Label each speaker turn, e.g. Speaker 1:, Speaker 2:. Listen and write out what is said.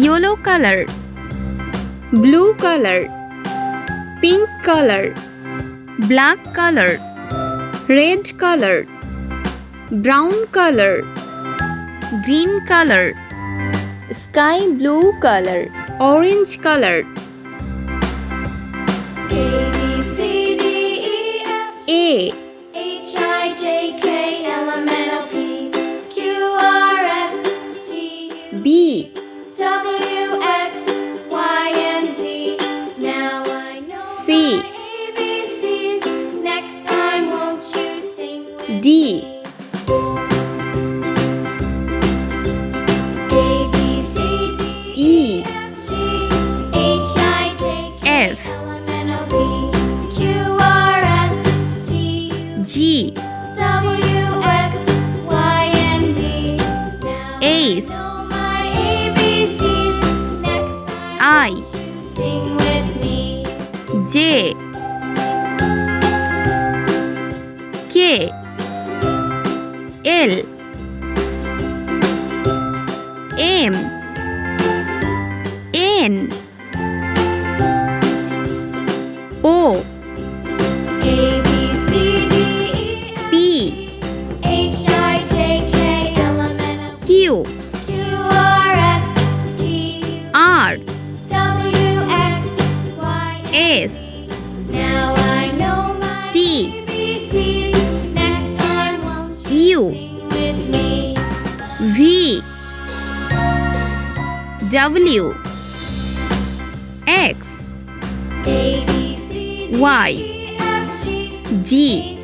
Speaker 1: yellow color, blue color, pink color, black color, red color, brown color, green color, sky blue color, orange color.
Speaker 2: A, B, C, D, E, F,
Speaker 1: A,
Speaker 2: H, I, J, K, L, M, N, O, P, Q, R, S, T, U,
Speaker 1: B,
Speaker 2: W, X, Y, and Z. Now I know
Speaker 1: C,
Speaker 2: my ABCs. Next time, won't you sing with
Speaker 1: D,
Speaker 2: me? A, B, C, D,
Speaker 1: E,
Speaker 2: F, G, H, I, J, K,
Speaker 1: F,
Speaker 2: L, M, N, O, P, Q, R, S, T, U,
Speaker 1: G,
Speaker 2: W, X, Y, and Z. Now
Speaker 1: Ace,
Speaker 2: I know my ABCs. Next time,
Speaker 1: I,
Speaker 2: won't you sing with me?
Speaker 1: J, K, L, M, N, O,
Speaker 2: A, B, C, D, E, F,
Speaker 1: P,
Speaker 2: H, I, J, K, L, M, N, O, P,
Speaker 1: Q,
Speaker 2: Q, R, S, T, U,
Speaker 1: R,
Speaker 2: W, X, Y, and
Speaker 1: S,
Speaker 2: Z. Now I know my
Speaker 1: T,
Speaker 2: ABCs. Next time, won't you
Speaker 1: U,
Speaker 2: sing with me?
Speaker 1: V, W, X,
Speaker 2: A, B, C, D,
Speaker 1: Y,
Speaker 2: E, F, G,
Speaker 1: G,